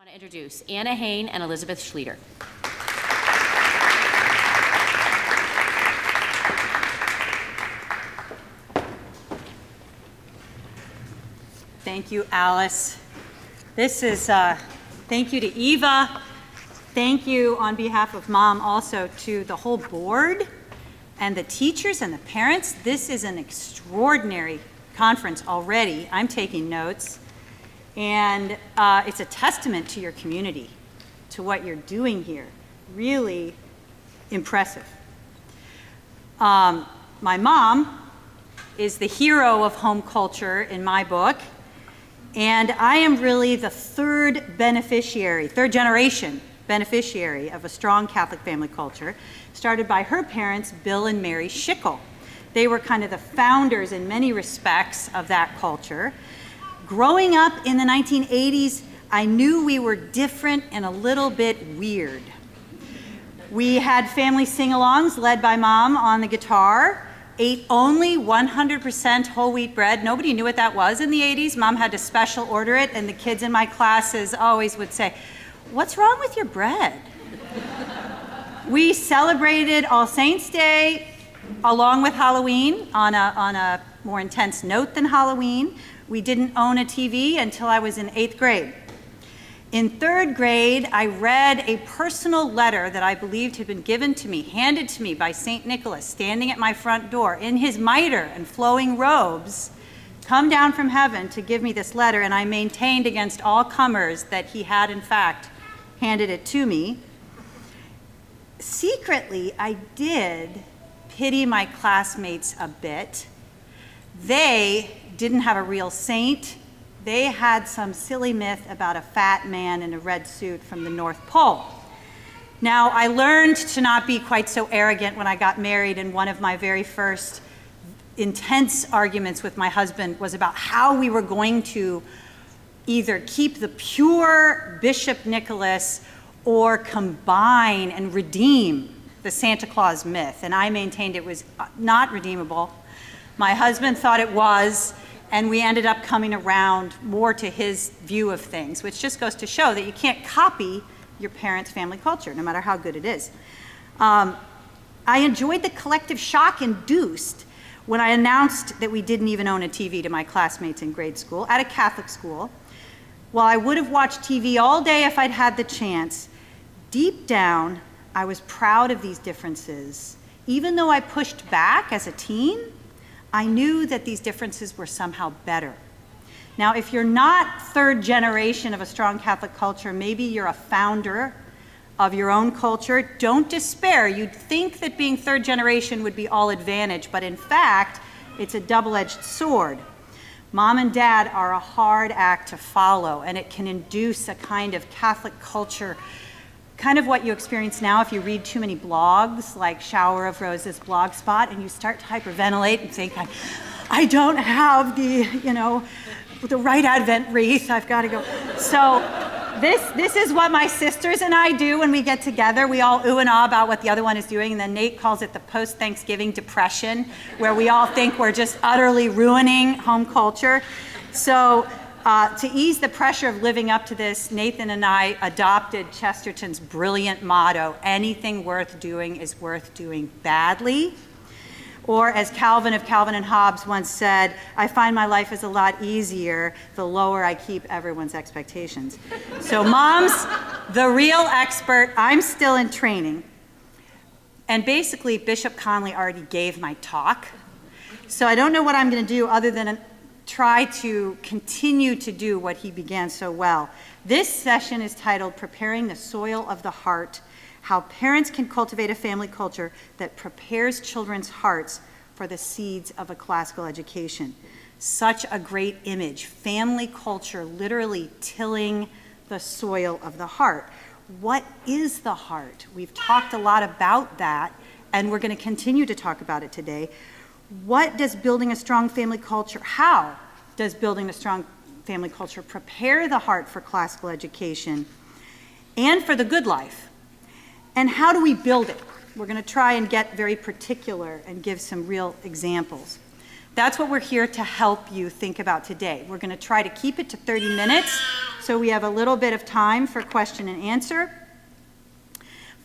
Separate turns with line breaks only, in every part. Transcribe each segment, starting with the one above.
I want to introduce Anna Haine and Elizabeth Schlueter.
Thank you, Alice. This is, thank you to Eva. Thank you on behalf of Mom also to the whole board and the teachers and the parents. This is an extraordinary conference already. I'm taking notes. And it's a testament to your community, to what you're doing here. Really impressive. My mom is the hero of home culture in my book. And I am really the third generation beneficiary of a strong Catholic family culture, started by her parents, Bill and Mary Schickel. They were kind of the founders in many respects of that culture. Growing up in the 1980s, I knew we were different and a little bit weird. We had family sing-alongs led by Mom on the guitar, ate only 100% whole wheat bread. Nobody knew what that was in the 80s. Mom had to special order it, and the kids in my classes always would say, "What's wrong with your bread?" We celebrated All Saints' Day along with Halloween on a more intense note than Halloween. We didn't own a TV until I was in 8th grade. In 3rd grade, I read a personal letter that I believed had been given to me, handed to me by St. Nicholas, standing at my front door in his mitre and flowing robes, come down from heaven to give me this letter, and I maintained against all comers that he had, in fact, handed it to me. Secretly, I did pity my classmates a bit. They didn't have a real saint. They had some silly myth about a fat man in a red suit from the North Pole. Now, I learned to not be quite so arrogant when I got married, and one of my very first intense arguments with my husband was about how we were going to either keep the pure Bishop Nicholas or combine and redeem the Santa Claus myth. And I maintained it was not redeemable. My husband thought it was, and we ended up coming around more to his view of things, which just goes to show that you can't copy your parents' family culture, no matter how good it is. I enjoyed the collective shock induced when I announced that we didn't even own a TV to my classmates in grade school, at a Catholic school. While I would have watched TV all day if I'd had the chance, deep down, I was proud of these differences. Even though I pushed back as a teen, I knew that these differences were somehow better. Now, if you're not 3rd generation of a strong Catholic culture, maybe you're a founder of your own culture, don't despair. You'd think that being 3rd generation would be all advantage, but in fact, it's a double-edged sword. Mom and Dad are a hard act to follow, and it can induce a kind of Catholic culture, kind of what you experience now if you read too many blogs, like Shower of Roses blogspot, and you start to hyperventilate and think, I don't have the right Advent wreath, I've got to go. So this is what my sisters and I do when we get together. We all ooh and ah about what the other one is doing, and then Nate calls it the post-Thanksgiving depression, where we all think we're just utterly ruining home culture. So to ease the pressure of living up to this, Nathan and I adopted Chesterton's brilliant motto, anything worth doing is worth doing badly. Or as Calvin of Calvin and Hobbes once said, I find my life is a lot easier the lower I keep everyone's expectations. So Mom's the real expert. I'm still in training. And basically, Bishop Conley already gave my talk. So I don't know what I'm going to do other than try to continue to do what he began so well. This session is titled Preparing the Soil of the Heart, How Parents Can Cultivate a Family Culture That Prepares Children's Hearts for the Seeds of a Classical Education. Such a great image. Family culture literally tilling the soil of the heart. What is the heart? We've talked a lot about that, and we're going to continue to talk about it today. What does building a strong family culture, how does building a strong family culture prepare the heart for classical education and for the good life? And how do we build it? We're going to try and get very particular and give some real examples. That's what we're here to help you think about today. We're going to try to keep it to 30 minutes so we have a little bit of time for question and answer.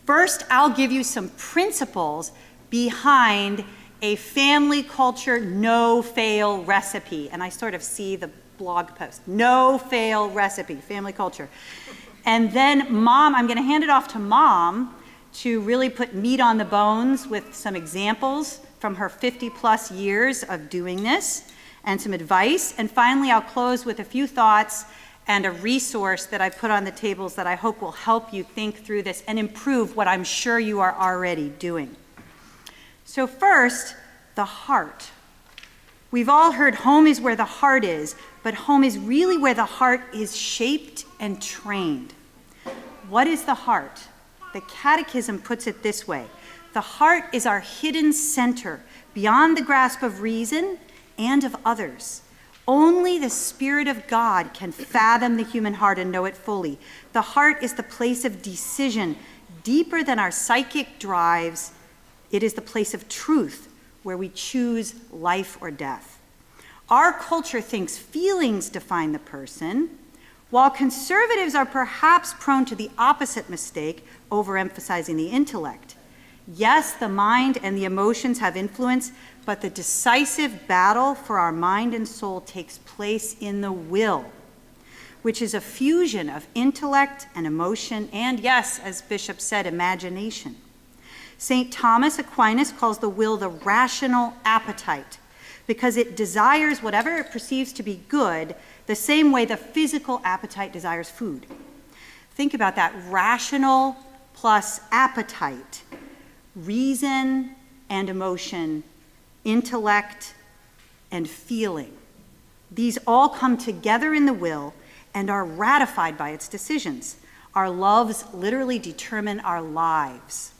First, I'll give you some principles behind a family culture no-fail recipe. And I sort of see the blog post, no-fail recipe, family culture. And then Mom, I'm going to hand it off to Mom to really put meat on the bones with some examples from her 50-plus years of doing this and some advice. And finally, I'll close with a few thoughts and a resource that I put on the tables that I hope will help you think through this and improve what I'm sure you are already doing. So first, the heart. We've all heard home is where the heart is, but home is really where the heart is shaped and trained. What is the heart? The Catechism puts it this way: the heart is our hidden center, beyond the grasp of reason and of others. Only the Spirit of God can fathom the human heart and know it fully. The heart is the place of decision, deeper than our psychic drives. It is the place of truth, where we choose life or death. Our culture thinks feelings define the person, while conservatives are perhaps prone to the opposite mistake, overemphasizing the intellect. Yes, the mind and the emotions have influence, but the decisive battle for our mind and soul takes place in the will, which is a fusion of intellect and emotion, and yes, as Bishop said, imagination. St. Thomas Aquinas calls the will the rational appetite, because it desires whatever it perceives to be good, the same way the physical appetite desires food. Think about that, rational plus appetite, reason and emotion, intellect and feeling. These all come together in the will and are ratified by its decisions. Our loves literally determine our lives.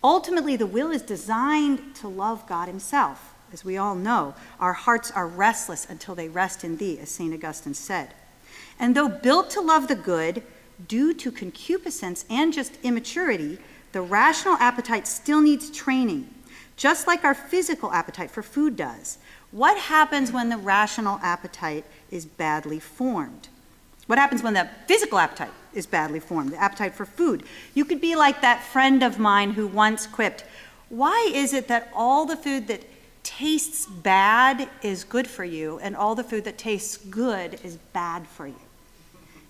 Ultimately, the will is designed to love God himself. As we all know, our hearts are restless until they rest in thee, as St. Augustine said. And though built to love the good, due to concupiscence and just immaturity, the rational appetite still needs training, just like our physical appetite for food does. What happens when the rational appetite is badly formed? What happens when the physical appetite is badly formed, the appetite for food? You could be like that friend of mine who once quipped, "Why is it that all the food that tastes bad is good for you and all the food that tastes good is bad for you?"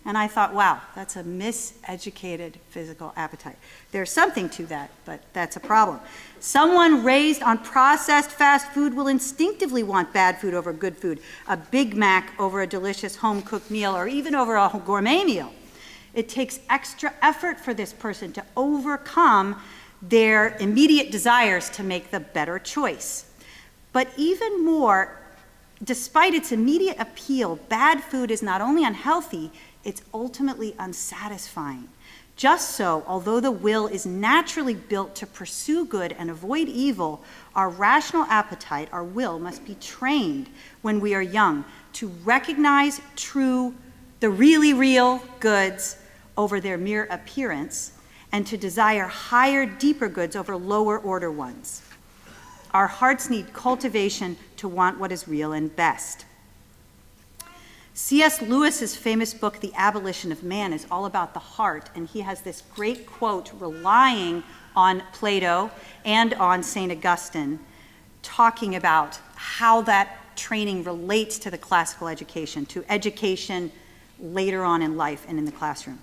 And I thought, wow, that's a miseducated physical appetite. There's something to that, but that's a problem. Someone raised on processed fast food will instinctively want bad food over good food, a Big Mac over a delicious home-cooked meal, or even over a gourmet meal. It takes extra effort for this person to overcome their immediate desires to make the better choice. But even more, despite its immediate appeal, bad food is not only unhealthy, it's ultimately unsatisfying. Just so, although the will is naturally built to pursue good and avoid evil, our rational appetite, our will, must be trained when we are young to recognize the really real goods over their mere appearance, and to desire higher, deeper goods over lower order ones. Our hearts need cultivation to want what is real and best. C.S. Lewis's famous book, The Abolition of Man, is all about the heart, and he has this great quote relying on Plato and on St. Augustine, talking about how that training relates to the classical education, to education later on in life and in the classroom.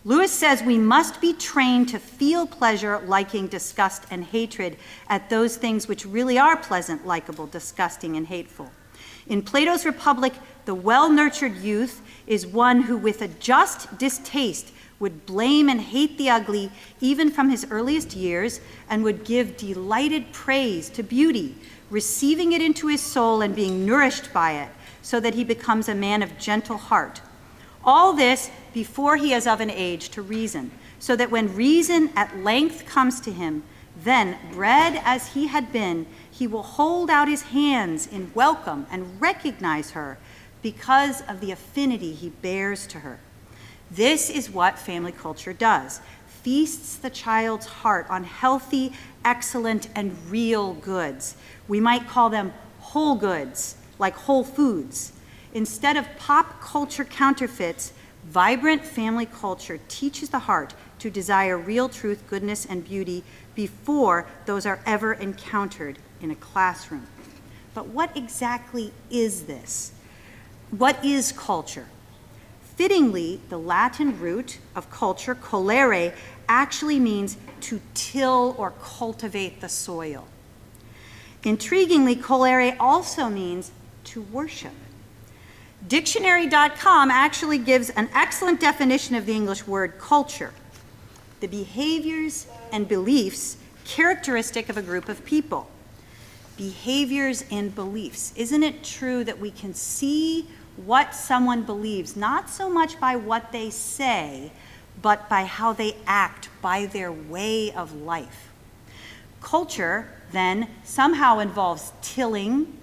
Lewis says we must be trained to feel pleasure, liking, disgust, and hatred at those things which really are pleasant, likable, disgusting, and hateful. In Plato's Republic, the well-nurtured youth is one who, with a just distaste, would blame and hate the ugly even from his earliest years, and would give delighted praise to beauty, receiving it into his soul and being nourished by it, so that he becomes a man of gentle heart. All this before he is of an age to reason, so that when reason at length comes to him, then, bred as he had been, he will hold out his hands in welcome and recognize her because of the affinity he bears to her. This is what family culture does. Feasts the child's heart on healthy, excellent, and real goods. We might call them whole goods, like Whole Foods. Instead of pop culture counterfeits, Vibrant family culture teaches the heart to desire real truth, goodness, and beauty before those are ever encountered in a classroom. But what exactly is this? What is culture? Fittingly, the Latin root of culture, colere, actually means to till or cultivate the soil. Intriguingly, colere also means to worship. Dictionary.com actually gives an excellent definition of the English word culture: the behaviors and beliefs characteristic of a group of people. Behaviors and beliefs. Isn't it true that we can see what someone believes, not so much by what they say, but by how they act, by their way of life? Culture, then, somehow involves tilling,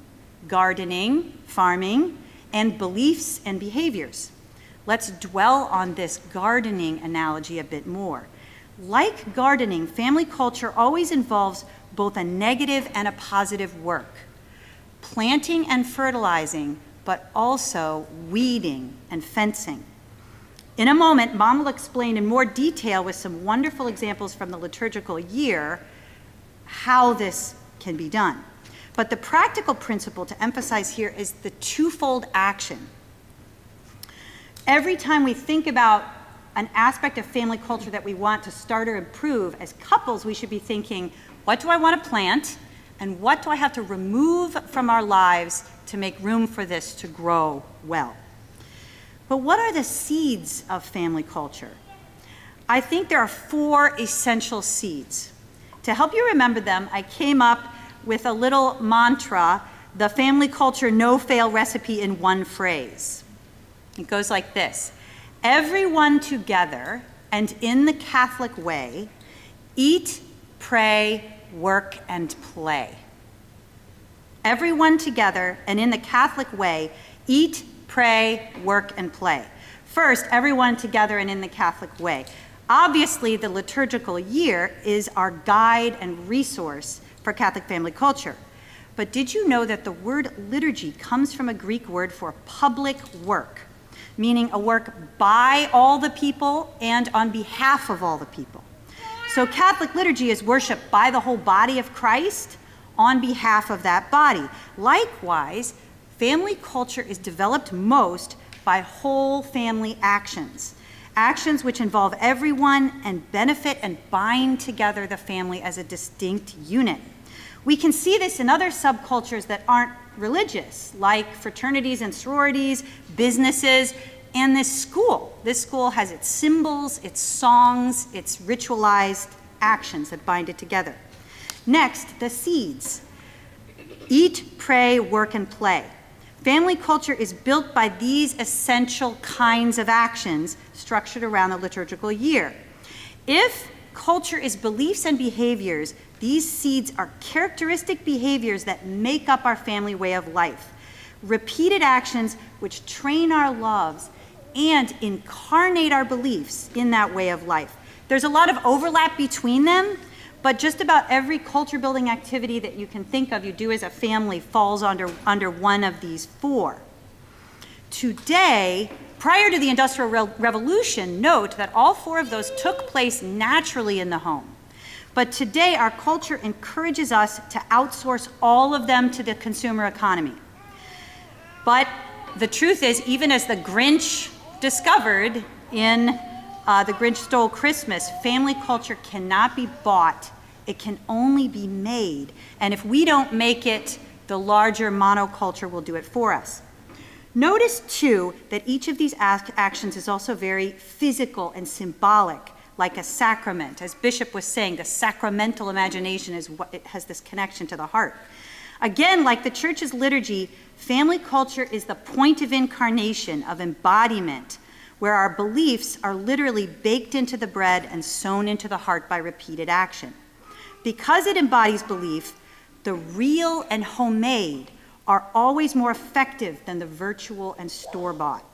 gardening, farming, and beliefs and behaviors. Let's dwell on this gardening analogy a bit more. Like gardening, family culture always involves both a negative and a positive work. Planting and fertilizing, but also weeding and fencing. In a moment, Mom will explain in more detail with some wonderful examples from the liturgical year how this can be done. But the practical principle to emphasize here is the twofold action. Every time we think about an aspect of family culture that we want to start or improve, as couples, we should be thinking, what do I want to plant? And what do I have to remove from our lives to make room for this to grow well? But what are the seeds of family culture? I think there are 4 essential seeds. To help you remember them, I came up with a little mantra, the family culture no-fail recipe in one phrase. It goes like this: everyone together and in the Catholic way, eat, pray, work, and play. Everyone together and in the Catholic way, eat, pray, work, and play. First, everyone together and in the Catholic way. Obviously, the liturgical year is our guide and resource for Catholic family culture. But did you know that the word liturgy comes from a Greek word for public work, meaning a work by all the people and on behalf of all the people? So Catholic liturgy is worship by the whole body of Christ on behalf of that body. Likewise, family culture is developed most by whole family actions. Actions which involve everyone and benefit and bind together the family as a distinct unit. We can see this in other subcultures that aren't religious, like fraternities and sororities, businesses, and this school. This school has its symbols, its songs, its ritualized actions that bind it together. Next, the seeds. Eat, pray, work, and play. Family culture is built by these essential kinds of actions structured around the liturgical year. If culture is beliefs and behaviors, these seeds are characteristic behaviors that make up our family way of life. Repeated actions which train our loves and incarnate our beliefs in that way of life. There's a lot of overlap between them, but just about every culture building activity that you can think of you do as a family falls under one of these 4. Today, prior to the Industrial Revolution, note that all 4 of those took place naturally in the home. But today, our culture encourages us to outsource all of them to the consumer economy. But the truth is, even as the Grinch discovered in The Grinch Stole Christmas, family culture cannot be bought. It can only be made. And if we don't make it, the larger monoculture will do it for us. Notice, too, that each of these actions is also very physical and symbolic, like a sacrament. As Bishop was saying, the sacramental imagination is what it has this connection to the heart. Again, like the church's liturgy, family culture is the point of incarnation, of embodiment, where our beliefs are literally baked into the bread and sown into the heart by repeated action. Because it embodies belief, the real and homemade are always more effective than the virtual and store-bought.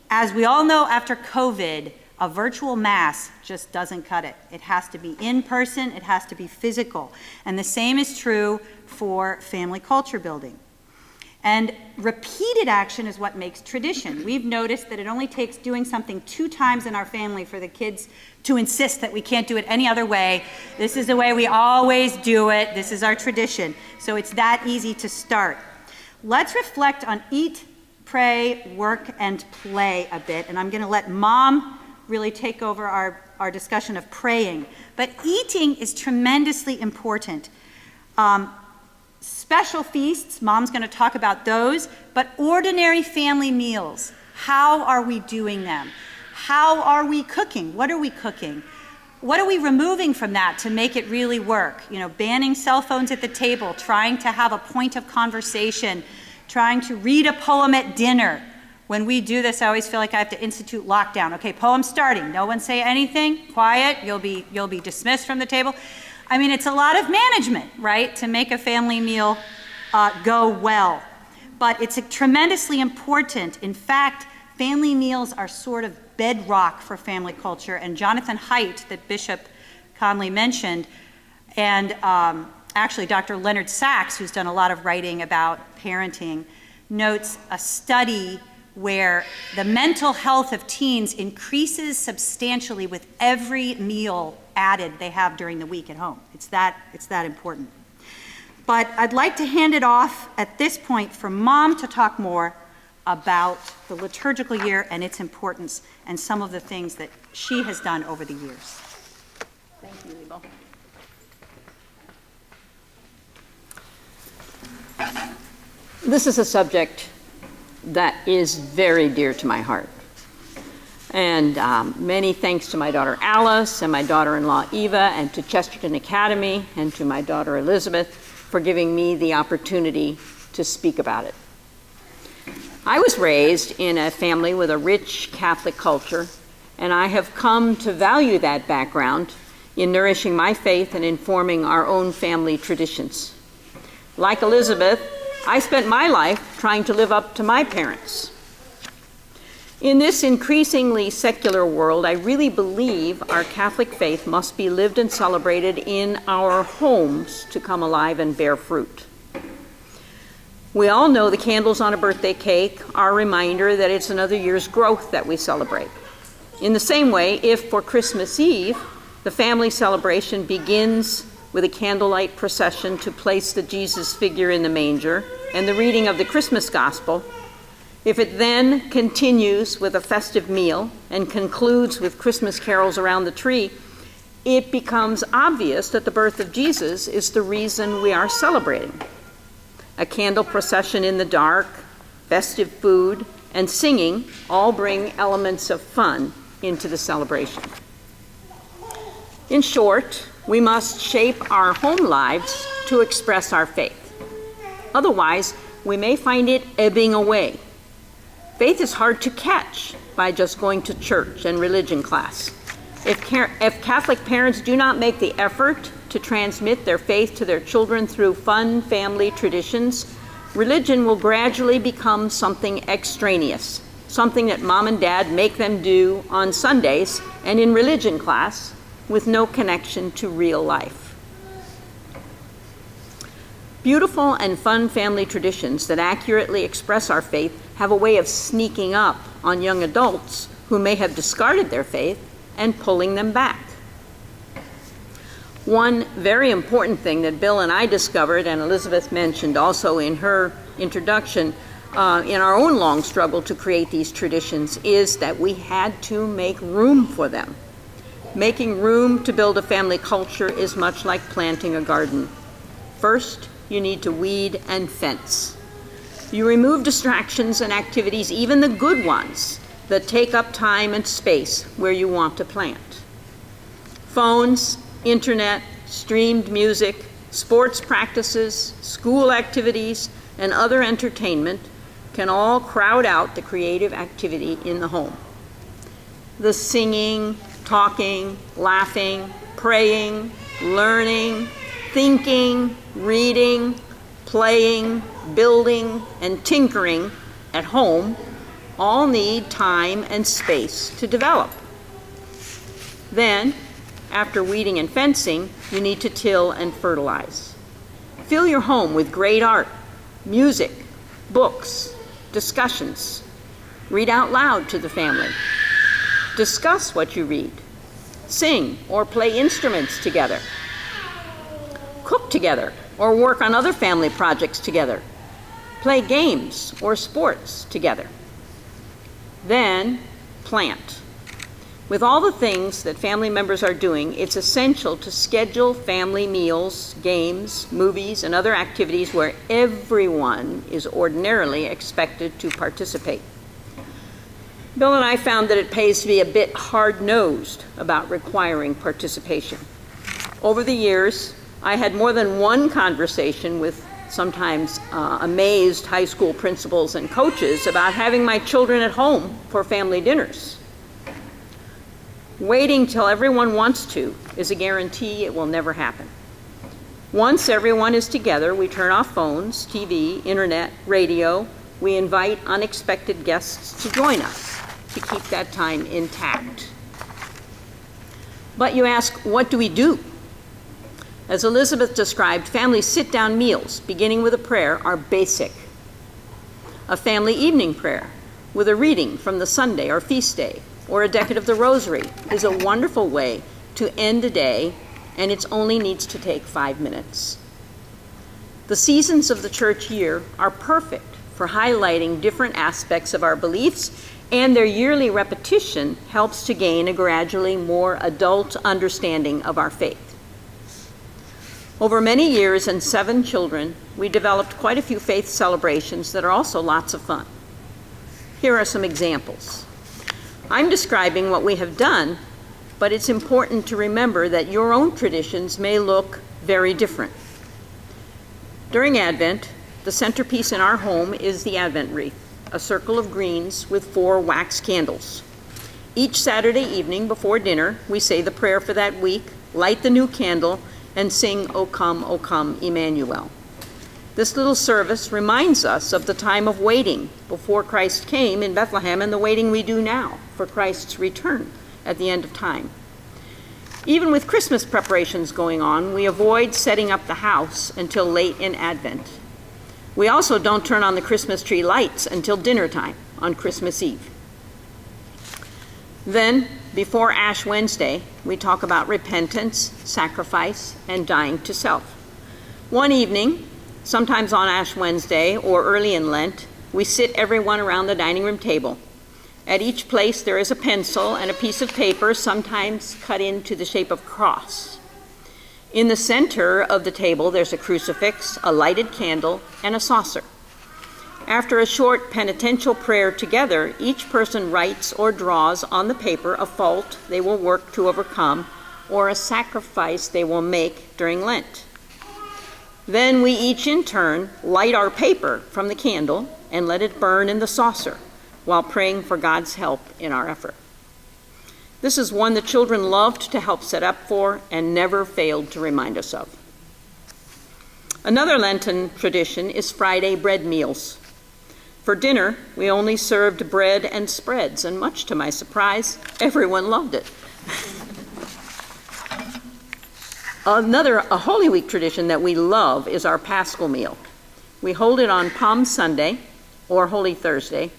As we all know, after COVID, a virtual mass just doesn't cut it. It has to be in person, it has to be physical. And the same is true for family culture building. And repeated action is what makes tradition. We've noticed that it only takes doing something 2 times in our family for the kids to insist that we can't do it any other way. This is the way we always do it. This is our tradition. So it's that easy to start. Let's reflect on eat, pray, work, and play a bit. And I'm going to let Mom really take over our discussion of praying. But eating is tremendously important. Special feasts, Mom's going to talk about those, but ordinary family meals, how are we doing them? How are we cooking? What are we cooking? What are we removing from that to make it really work? You know, banning cell phones at the table, trying to have a point of conversation, trying to read a poem at dinner. When we do this, I always feel like I have to institute lockdown. Okay, poem starting. No one say anything. Quiet. You'll be dismissed from the table. I mean, it's a lot of management, right, to make a family meal go well. But it's tremendously important. In fact, family meals are sort of bedrock for family culture. And Jonathan Haidt, that Bishop Conley mentioned, and actually Dr. Leonard Sachs, who's done a lot of writing about parenting, notes a study where the mental health of teens increases substantially with every meal added they have during the week at home. It's that important. But I'd like to hand it off at this point for Mom to talk more about the liturgical year and its importance and some of the things that she has done over the years.
Thank you, Liebel. This is a subject that is very dear to my heart. And many thanks to my daughter Alice and my daughter-in-law Eva and to Chesterton Academy and to my daughter Elizabeth for giving me the opportunity to speak about it. I was raised in a family with a rich Catholic culture, and I have come to value that background in nourishing my faith and informing our own family traditions. Like Elizabeth, I spent my life trying to live up to my parents. In this increasingly secular world, I really believe our Catholic faith must be lived and celebrated in our homes to come alive and bear fruit. We all know the candles on a birthday cake are a reminder that it's another year's growth that we celebrate. In the same way, if for Christmas Eve, the family celebration begins with a candlelight procession to place the Jesus figure in the manger and the reading of the Christmas Gospel, if it then continues with a festive meal and concludes with Christmas carols around the tree, it becomes obvious that the birth of Jesus is the reason we are celebrating. A candle procession in the dark, festive food, and singing all bring elements of fun into the celebration. In short, we must shape our home lives to express our faith. Otherwise, we may find it ebbing away. Faith is hard to catch by just going to church and religion class. If Catholic parents do not make the effort to transmit their faith to their children through fun family traditions, religion will gradually become something extraneous, something that Mom and Dad make them do on Sundays and in religion class with no connection to real life. Beautiful and fun family traditions that accurately express our faith have a way of sneaking up on young adults who may have discarded their faith and pulling them back. One very important thing that Bill and I discovered, and Elizabeth mentioned also in her introduction, in our own long struggle to create these traditions, is that we had to make room for them. Making room to build a family culture is much like planting a garden. First, you need to weed and fence. You remove distractions and activities, even the good ones, that take up time and space where you want to plant. Phones, internet, streamed music, sports practices, school activities, and other entertainment can all crowd out the creative activity in the home. The singing, talking, laughing, praying, learning, thinking, reading, playing, building, and tinkering at home all need time and space to develop. Then, after weeding and fencing, you need to till and fertilize. Fill your home with great art, music, books, discussions, read out loud to the family, discuss what you read, sing or play instruments together, cook together or work on other family projects together, play games or sports together. Then plant. With all the things that family members are doing, it's essential to schedule family meals, games, movies, and other activities where everyone is ordinarily expected to participate. Bill and I found that it pays to be a bit hard-nosed about requiring participation. Over the years, I had more than one conversation with sometimes amazed high school principals and coaches about having my children at home for family dinners. Waiting till everyone wants to is a guarantee it will never happen. Once everyone is together, we turn off phones, TV, internet, radio. We invite unexpected guests to join us to keep that time intact. But you ask, what do we do? As Elizabeth described, family sit-down meals, beginning with a prayer, are basic. A family evening prayer with a reading from the Sunday or feast day, or a decade of the Rosary, is a wonderful way to end a day, and it only needs to take 5 minutes. The seasons of the church year are perfect for highlighting different aspects of our beliefs, and their yearly repetition helps to gain a gradually more adult understanding of our faith. Over many years and 7 children, we developed quite a few faith celebrations that are also lots of fun. Here are some examples. I'm describing what we have done, but it's important to remember that your own traditions may look very different. During Advent, the centerpiece in our home is the Advent wreath, a circle of greens with 4 wax candles. Each Saturday evening before dinner, we say the prayer for that week, light the new candle, and sing, O come, Emmanuel. This little service reminds us of the time of waiting before Christ came in Bethlehem and the waiting we do now for Christ's return at the end of time. Even with Christmas preparations going on, we avoid setting up the house until late in Advent. We also don't turn on the Christmas tree lights until dinner time on Christmas Eve. Then, before Ash Wednesday, we talk about repentance, sacrifice, and dying to self. One evening, sometimes on Ash Wednesday or early in Lent, we sit everyone around the dining room table. At each place there is a pencil and a piece of paper, sometimes cut into the shape of a cross. In the center of the table there's a crucifix, a lighted candle, and a saucer. After a short penitential prayer together, each person writes or draws on the paper a fault they will work to overcome or a sacrifice they will make during Lent. Then we each in turn light our paper from the candle and let it burn in the saucer while praying for God's help in our effort. This is one the children loved to help set up for and never failed to remind us of. Another Lenten tradition is Friday bread meals. For dinner, we only served bread and spreads, and much to my surprise, everyone loved it. A Holy Week tradition that we love is our Paschal meal. We hold it on Palm Sunday or Holy Thursday.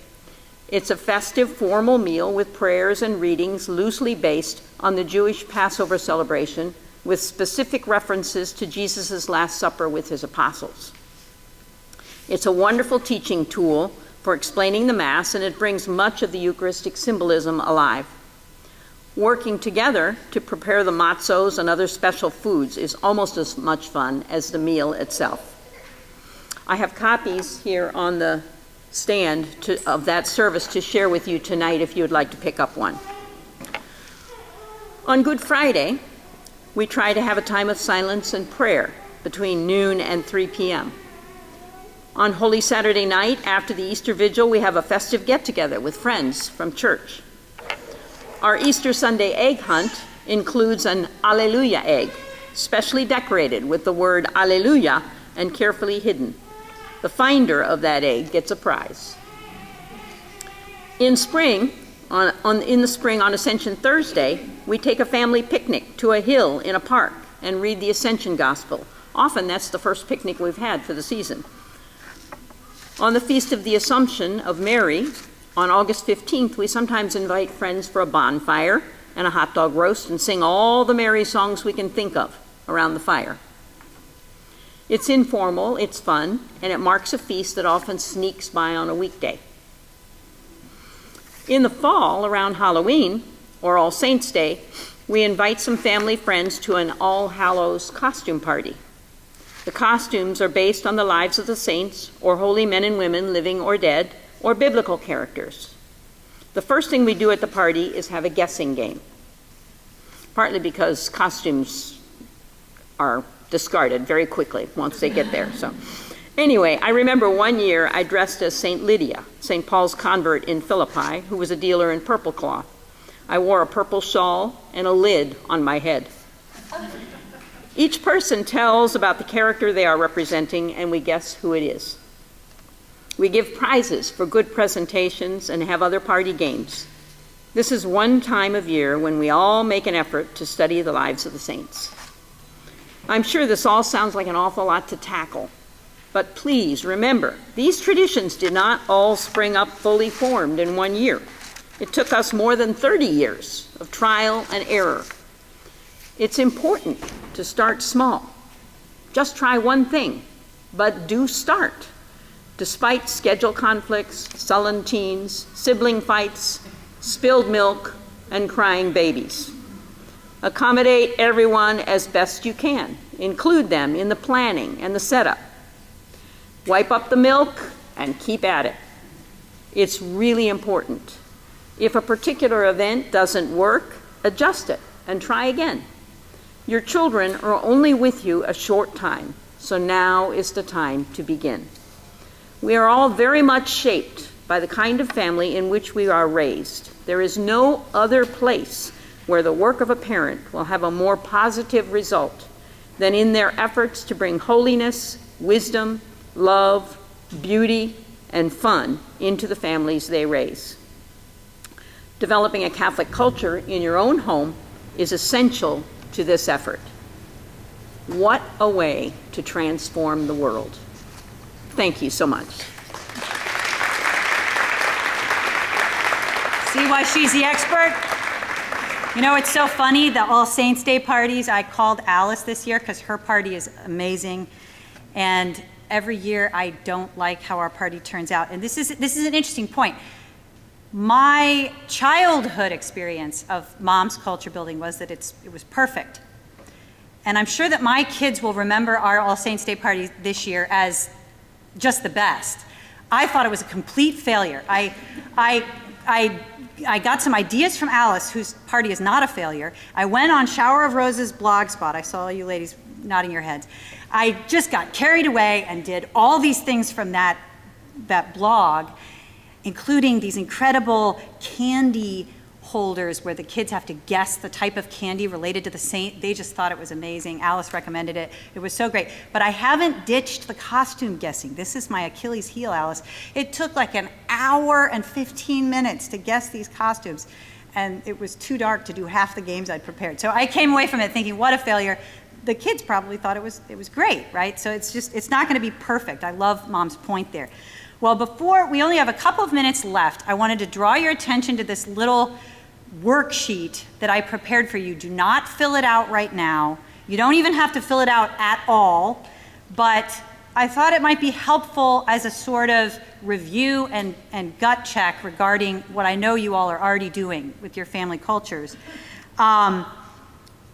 It's a festive, formal meal with prayers and readings loosely based on the Jewish Passover celebration, with specific references to Jesus' Last Supper with his apostles. It's a wonderful teaching tool for explaining the Mass, and it brings much of the Eucharistic symbolism alive. Working together to prepare the matzos and other special foods is almost as much fun as the meal itself. I have copies here on the stand of that service to share with you tonight if you would like to pick up one. On Good Friday, we try to have a time of silence and prayer between noon and 3 p.m. On Holy Saturday night, after the Easter Vigil, we have a festive get-together with friends from church. Our Easter Sunday egg hunt includes an Alleluia egg, specially decorated with the word Alleluia and carefully hidden. The finder of that egg gets a prize. In the spring, on Ascension Thursday, we take a family picnic to a hill in a park and read the Ascension Gospel. Often that's the first picnic we've had for the season. On the Feast of the Assumption of Mary, on August 15th, we sometimes invite friends for a bonfire and a hot dog roast and sing all the Mary songs we can think of around the fire. It's informal, it's fun, and it marks a feast that often sneaks by on a weekday. In the fall, around Halloween, or All Saints' Day, we invite some family friends to an All Hallows costume party. The costumes are based on the lives of the saints, or holy men and women, living or dead, or biblical characters. The first thing we do at the party is have a guessing game, partly because costumes are discarded very quickly once they get there. So anyway, I remember one year I dressed as St. Lydia, St. Paul's convert in Philippi, who was a dealer in purple cloth. I wore a purple shawl and a lid on my head. Each person tells about the character they are representing, and we guess who it is. We give prizes for good presentations and have other party games. This is one time of year when we all make an effort to study the lives of the saints. I'm sure this all sounds like an awful lot to tackle, but please remember, these traditions did not all spring up fully formed in one year. It took us more than 30 years of trial and error. It's important to start small. Just try one thing, but do start. Despite schedule conflicts, sullen teens, sibling fights, spilled milk, and crying babies. Accommodate everyone as best you can. Include them in the planning and the setup. Wipe up the milk and keep at it. It's really important. If a particular event doesn't work, adjust it and try again. Your children are only with you a short time, so now is the time to begin. We are all very much shaped by the kind of family in which we are raised. There is no other place where the work of a parent will have a more positive result than in their efforts to bring holiness, wisdom, love, beauty, and fun into the families they raise. Developing a Catholic culture in your own home is essential to this effort. What a way to transform the world. Thank you so much.
See why she's the expert? You know, it's so funny, the All Saints' Day parties, I called Alice this year because her party is amazing. And every year I don't like how our party turns out. And this is an interesting point. My childhood experience of mom's culture building was that it was perfect. And I'm sure that my kids will remember our All Saints' Day party this year as just the best. I thought it was a complete failure. I got some ideas from Alice, whose party is not a failure. I went on Shower of Roses blogspot. I saw you ladies nodding your heads. I just got carried away and did all these things from that blog, including these incredible candy holders where the kids have to guess the type of candy related to the saint. They just thought it was amazing. Alice recommended it. It was so great. But I haven't ditched the costume guessing. This is my Achilles heel, Alice. It took like an hour and 15 minutes to guess these costumes. And it was too dark to do half the games I'd prepared. So I came away from it thinking, what a failure. The kids probably thought it was great, right? So it's not going to be perfect. I love Mom's point there. Well, we only have a couple of minutes left. I wanted to draw your attention to this little worksheet that I prepared for you. Do not fill it out right now. You don't even have to fill it out at all, but I thought it might be helpful as a sort of review and gut check regarding what I know you all are already doing with your family cultures. And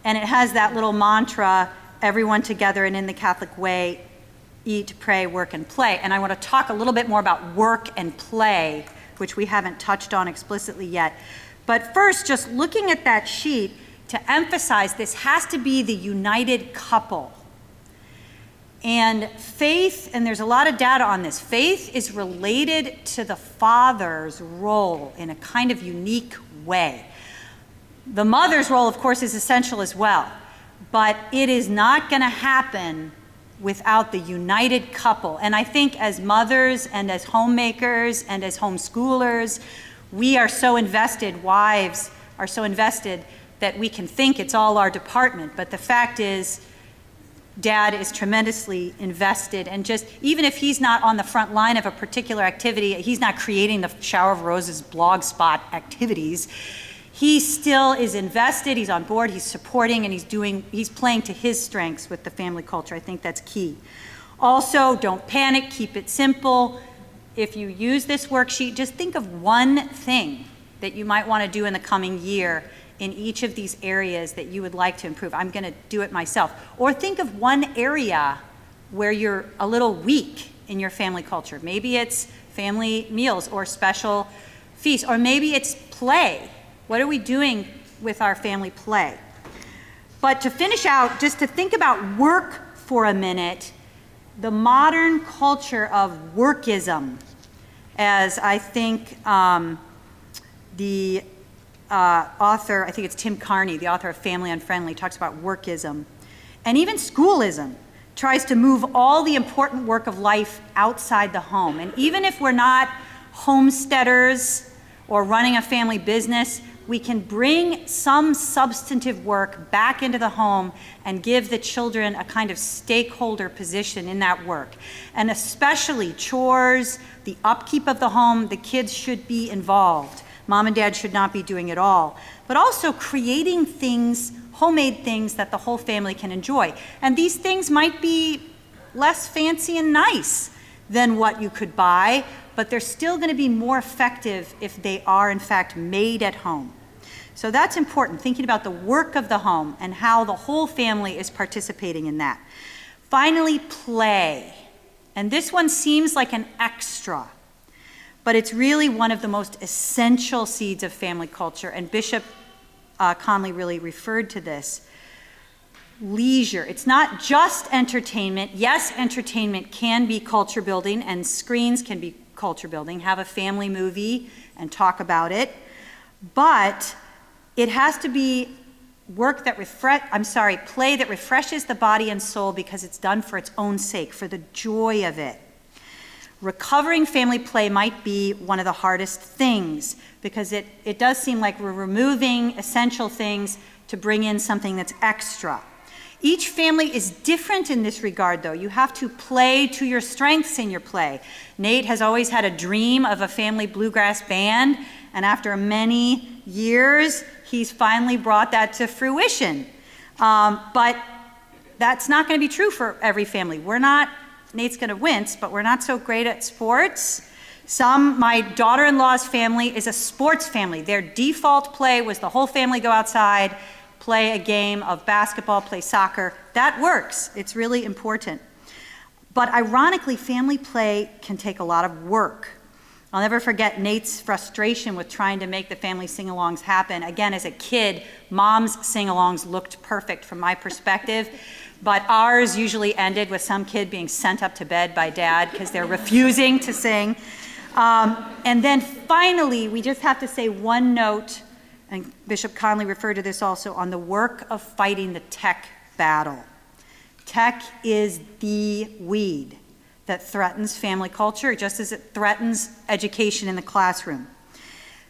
it has that little mantra, everyone together and in the Catholic way, eat, pray, work, and play. And I want to talk a little bit more about work and play, which we haven't touched on explicitly yet. But first, just looking at that sheet to emphasize this has to be the united couple. And faith, and there's a lot of data on this, faith is related to the father's role in a kind of unique way. The mother's role, of course, is essential as well, but it is not going to happen without the united couple. And I think as mothers and as homemakers and as homeschoolers, we are so invested, wives are so invested that we can think it's all our department. But the fact is, dad is tremendously invested, and just, even if he's not on the front line of a particular activity, he's not creating the Shower of Roses blog spot activities, he still is invested, he's on board, he's supporting, and he's playing to his strengths with the family culture. I think that's key. Also, don't panic, keep it simple. If you use this worksheet, just think of one thing that you might want to do in the coming year in each of these areas that you would like to improve. I'm going to do it myself. Or think of one area where you're a little weak in your family culture. Maybe it's family meals or special feasts, or maybe it's play. What are we doing with our family play? But to finish out, just to think about work for a minute, the modern culture of workism, as I think the author, I think it's Tim Carney, the author of Family Unfriendly, talks about workism. And even schoolism tries to move all the important work of life outside the home. And even if we're not homesteaders or running a family business, we can bring some substantive work back into the home and give the children a kind of stakeholder position in that work. And especially chores, the upkeep of the home, the kids should be involved. Mom and dad should not be doing it all. But also creating things, homemade things that the whole family can enjoy. And these things might be less fancy and nice than what you could buy, but they're still going to be more effective if they are in fact made at home. So that's important, thinking about the work of the home and how the whole family is participating in that. Finally, play. And this one seems like an extra, but it's really one of the most essential seeds of family culture, and Bishop Conley really referred to this. Leisure. It's not just entertainment. Yes, entertainment can be culture building, and screens can be culture building. Have a family movie and talk about it. But it has to be play that refreshes the body and soul because it's done for its own sake, for the joy of it. Recovering family play might be one of the hardest things because it does seem like we're removing essential things to bring in something that's extra. Each family is different in this regard, though. You have to play to your strengths in your play. Nate has always had a dream of a family bluegrass band, and after many years, he's finally brought that to fruition. But that's not going to be true for every family. Nate's going to wince, but we're not so great at sports. My daughter-in-law's family is a sports family. Their default play was the whole family go outside, play a game of basketball, play soccer. That works. It's really important. But ironically, family play can take a lot of work. I'll never forget Nate's frustration with trying to make the family sing-alongs happen. Again, as a kid, mom's sing-alongs looked perfect from my perspective, but ours usually ended with some kid being sent up to bed by dad because they're refusing to sing. And then finally, we just have to say one note, and Bishop Conley referred to this also, on the work of fighting the tech battle. Tech is the weed that threatens family culture, just as it threatens education in the classroom.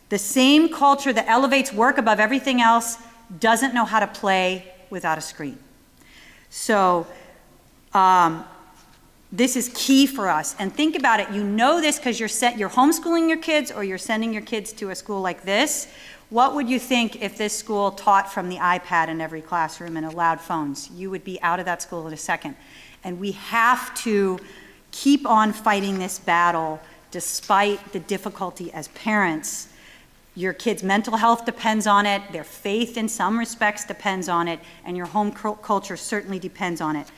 The same culture that elevates work above everything else doesn't know how to play without a screen. So this is key for us. And think about it, you know this because you're homeschooling your kids or you're sending your kids to a school like this. What would you think if this school taught from the iPad in every classroom and allowed phones? You would be out of that school in a second. And we have to keep on fighting this battle despite the difficulty as parents. Your kids' mental health depends on it, their faith in some respects depends on it, and your home culture certainly depends on it.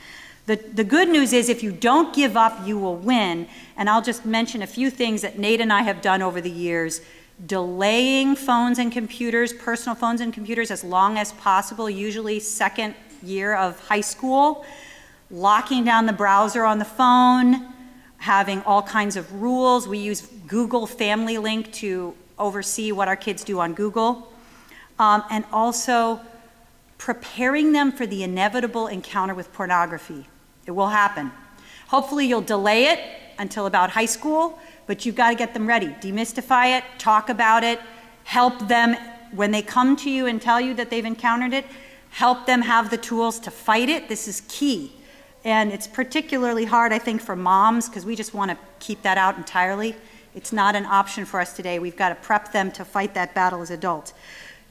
The good news is if you don't give up, you will win. And I'll just mention a few things that Nate and I have done over the years. Delaying phones and computers, personal phones and computers, as long as possible, usually second year of high school. Locking down the browser on the phone, having all kinds of rules. We use Google Family Link to oversee what our kids do on Google. And also preparing them for the inevitable encounter with pornography. It will happen. Hopefully you'll delay it until about high school, but you've got to get them ready. Demystify it, talk about it, help them when they come to you and tell you that they've encountered it, help them have the tools to fight it. This is key. and it's particularly hard, I think, for moms, because we just want to keep that out entirely. It's not an option for us today. We've got to prep them to fight that battle as adults.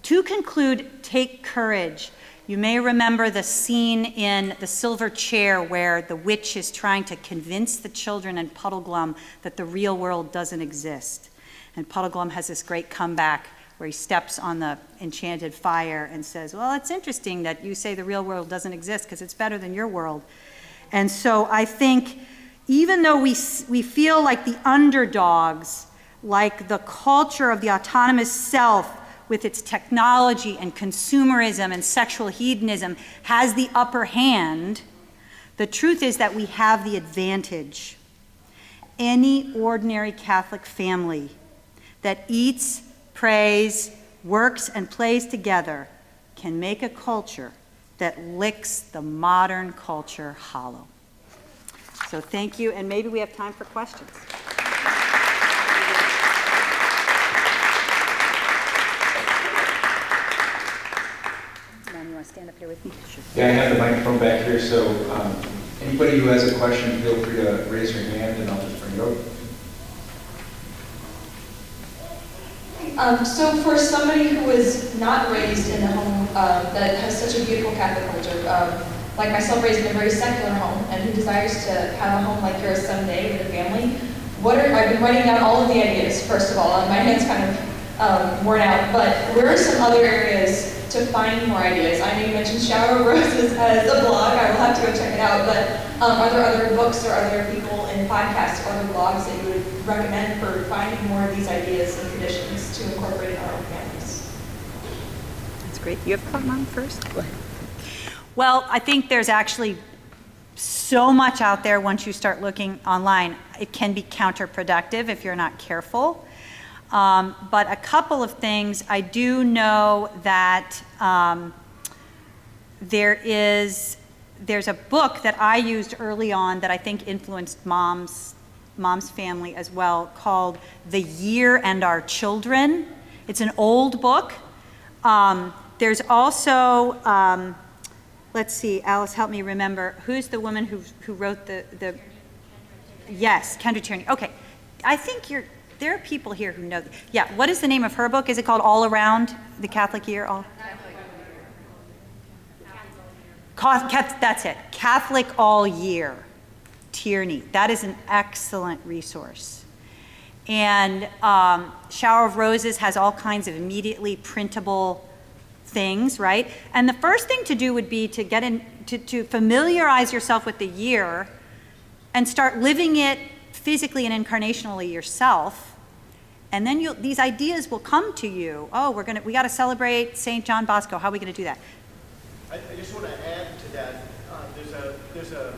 To conclude, take courage. You may remember the scene in The Silver Chair where the witch is trying to convince the children in Puddleglum that the real world doesn't exist. And Puddleglum has this great comeback where he steps on the enchanted fire and says, well, it's interesting that you say the real world doesn't exist because it's better than your world. And so I think even though we feel like the underdogs, like the culture of the autonomous self with its technology and consumerism and sexual hedonism has the upper hand, the truth is that we have the advantage. Any ordinary Catholic family that eats, prays, works, and plays together can make a culture that licks the modern culture hollow. So thank you, and maybe we have time for questions. Mom, you want to stand up here with me? Sure.
Yeah, I have the microphone back here, so anybody who has a question, feel free to raise your hand and I'll just bring it over.
So for somebody who was not raised in a home that has such a beautiful Catholic culture, like myself, raised in a very secular home, and who desires to have a home like yours someday with a family, I've been writing down all of the ideas, first of all, and my hand's kind of worn out, but where are some other areas to find more ideas? I know you mentioned Shower of Roses as a blog, I will have to go check it out, but are there other books or other people in podcasts or other blogs that you would recommend for finding more of these ideas and traditions to incorporate in our own families?
That's great. You have a thought, Mom, first? Go ahead. Well, I think there's actually so much out there once you start looking online. It can be counterproductive if you're not careful. But a couple of things. I do know that there's a book that I used early on that I think influenced Mom's family as well, called The Year and Our Children. It's an old book. There's also, let's see, Alice, help me remember, who's the woman who wrote the yes, Kendra Tierney. Okay, I think there are people here who know. Yeah, what is the name of her book? Is it called All Around the Catholic Year? That's it, Catholic All Year, Tierney. That is an excellent resource. And Shower of Roses has all kinds of immediately printable things, right? And the first thing to do would be to get in, to familiarize yourself with the year and start living it physically and incarnationally yourself. And then these ideas will come to you. Oh, we got to celebrate St. John Bosco. How are we going to do that?
I just want to add to that. There's an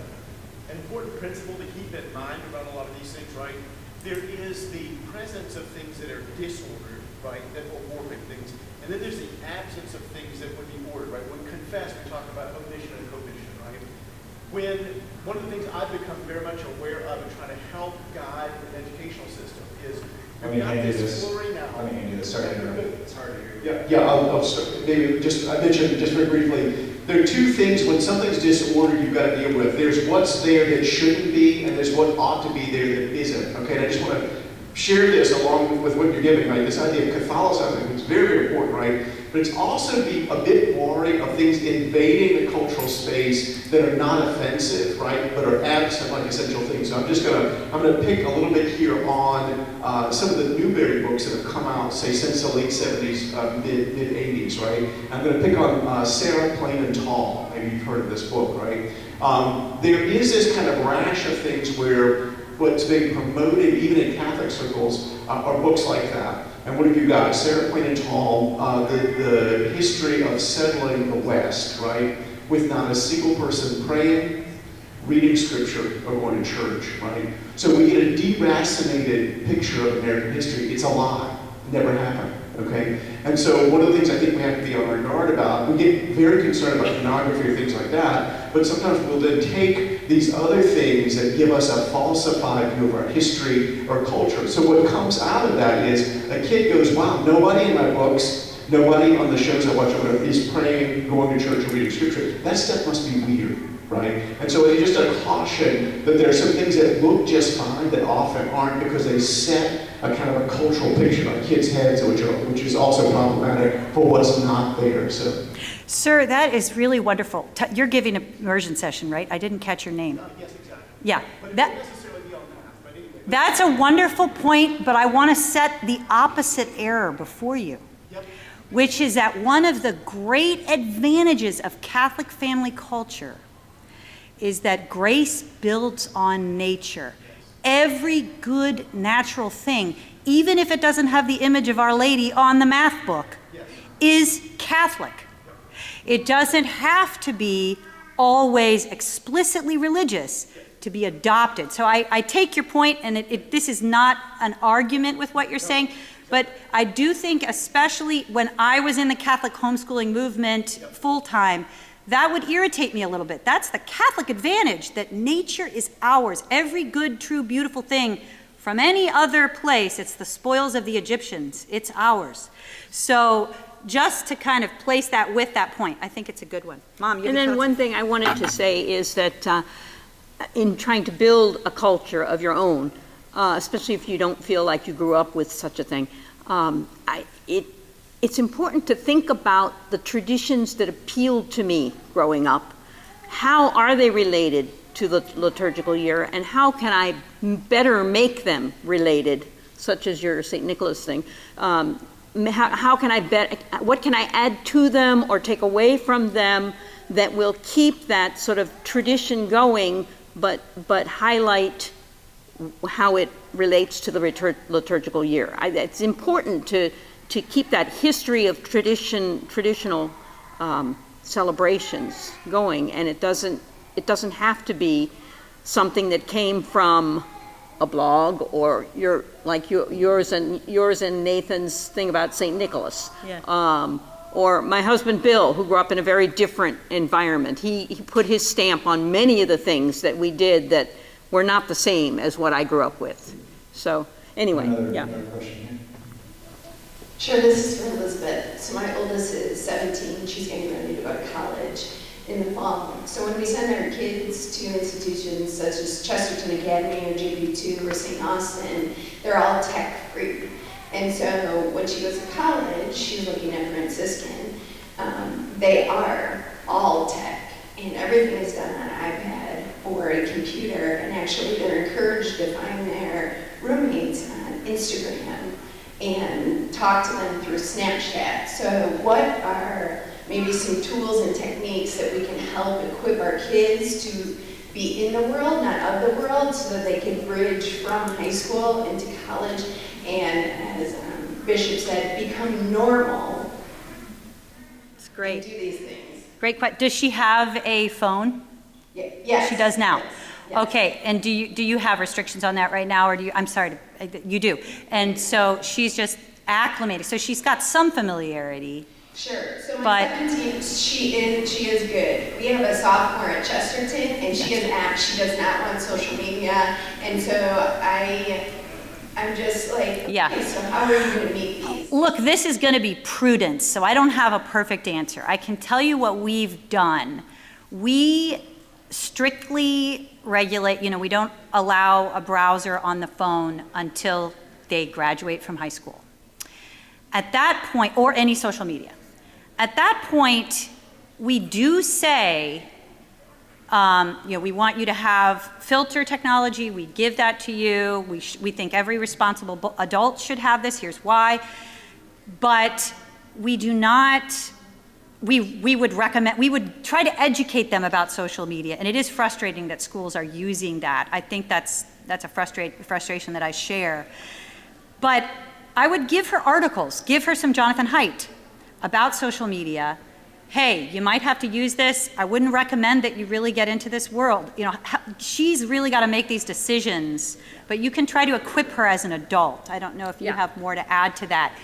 important principle to keep in mind about a lot of these things, right? There is the presence of things that are disordered, right, that are warping things. And then there's the absence of things that would be ordered, right? When confessed, we talk about omission and commission, right? One of the things I've become very much aware of and trying to help guide the educational system is
Let me hand you this. Sorry to interrupt.
It's hard to hear you.
Yeah, I'll start. Maybe I mentioned just very briefly, there are two things when something's disordered you've got to deal with. There's what's there that shouldn't be, and there's what ought to be there that isn't. Okay, and I just want to share this along with what you're giving, right? This idea of Catholicism is very, very important, right? But it's also be a bit wary of things invading the cultural space that are not offensive, right? But are absent, like essential things. So I'm gonna pick a little bit here on some of the Newbery books that have come out, say, since the late 70s, mid 80s, right? I'm gonna pick on Sarah Plain and Tall. Maybe you've heard of this book, right? There is this kind of rash of things where what's being promoted, even in Catholic circles, are books like that. And what have you got? Sarah Plain and Tall, the history of settling the West, right? With not a single person praying, reading scripture, or going to church, right? So we get a deracinated picture of American history. It's a lie. It never happened, okay? And so one of the things I think we have to be on our guard about, we get very concerned about pornography or things like that, but sometimes we'll then take these other things that give us a falsified view of our history or culture. So what comes out of that is a kid goes, wow, nobody in my books, nobody on the shows I watch is praying, going to church, or reading scripture. That stuff must be weird. right? And so just a caution that there are some things that look just fine that often aren't because they set a kind of a cultural picture on kids' heads, which is also problematic for what's not there. So,
Sir, that is really wonderful. You're giving an immersion session, right? I didn't catch your name.
Yes, exactly.
Yeah.
But it
That,
won't necessarily be on math, but anyway.
that's a wonderful point, but I want to set the opposite error before you,
Yep.
which is that one of the great advantages of Catholic family culture is that grace builds on nature. Every good natural thing, even if it doesn't have the image of Our Lady on the math book, is Catholic. It doesn't have to be always explicitly religious to be adopted. So I take your point, and this is not an argument with what you're saying, but I do think, especially when I was in the Catholic homeschooling movement full-time, that would irritate me a little bit. That's the Catholic advantage, that nature is ours. Every good, true, beautiful thing from any other place, it's the spoils of the Egyptians. It's ours. So just to kind of place that with that point, I think it's a good one. Mom, you have
And
any
then
thoughts?
one thing I wanted to say is that in trying to build a culture of your own, especially if you don't feel like you grew up with such a thing, it's important to think about the traditions that appealed to me growing up. How are they related to the liturgical year, and how can I better make them related, such as your St. Nicholas thing? How can I what can I add to them or take away from them that will keep that sort of tradition going, but highlight how it relates to the liturgical year? It's important to keep that history of traditional celebrations going, and it doesn't have to be something that came from a blog or yours and Nathan's thing about St. Nicholas.
Yeah.
Or my husband Bill, who grew up in a very different environment. He put his stamp on many of the things that we did that were not the same as what I grew up with. So anyway,
Another question here.
Sure, this is for Elizabeth. So my oldest is 17. She's getting ready to go to college in the fall. So when we send our kids to institutions such as Chesterton Academy or JP2 or St. Austin, they're all tech-free. And so when she goes to college, she's looking at Franciscan. They are all tech, and everything is done on an iPad or a computer, and actually they're encouraged to find their roommates on Instagram and talk to them through Snapchat. So what are maybe some tools and techniques that we can help equip our kids to be in the world, not of the world, so that they can bridge from high school into college and, as Bishop said, become normal.
It's great.
And do these things.
Great question. Does she have a phone?
Yeah, yes.
She does now.
Yes.
Okay, and do you have restrictions on that right now, or do you? I'm sorry, you do. And so she's just acclimated. So she's got some familiarity.
Sure. So
But-
my 17, she is good. We have a sophomore at Chesterton, and she does not want social media, and so I'm just like,
Yeah.
okay, so how are you going to meet these?
Look, this is going to be prudence, so I don't have a perfect answer. I can tell you what we've done. We strictly regulate, we don't allow a browser on the phone until they graduate from high school. At that point, or any social media. At that point, we do say, we want you to have filter technology. We give that to you. We think every responsible adult should have this. Here's why. But we do not, we would recommend, we would try to educate them about social media. And it is frustrating that schools are using that. I think that's a frustration that I share. But I would give her articles, give her some Jonathan Haidt about social media. Hey, you might have to use this. I wouldn't recommend that you really get into this world. She's really got to make these decisions, but you can try to equip her as an adult. I don't know if you have more to add to that.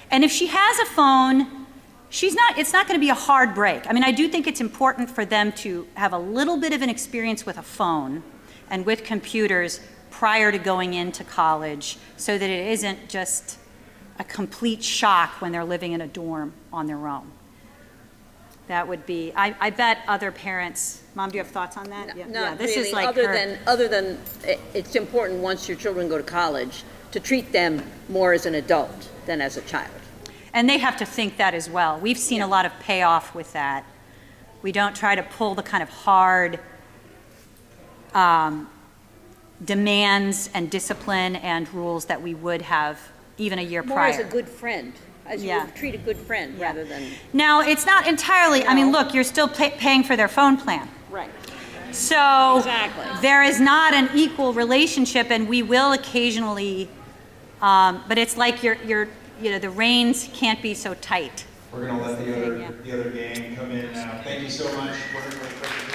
And if she has a phone, it's not going to be a hard break. I mean, I do think it's important for them to have a little bit of an experience with a phone and with computers prior to going into college, so that it isn't just a complete shock when they're living in a dorm on their own. That would be, I bet other parents, Mom, do you have thoughts on that? Yeah,
Not
this
really,
is like
other than it's important once your children go to college to treat them more as an adult than as a child.
And they have to think that as well. We've seen a lot of payoff with that. We don't try to pull the kind of hard demands and discipline and rules that we would have even a year
More
prior.
as a good friend, as you would treat a good friend rather than.
Now, it's not entirely, I mean,
No.
look, you're still paying for their phone plan.
Right.
So
Exactly.
there is not an equal relationship, and we will occasionally, but it's like the reins can't be so tight.
We're going to let the other gang come in now. Thank you so much. Wonderful presentation.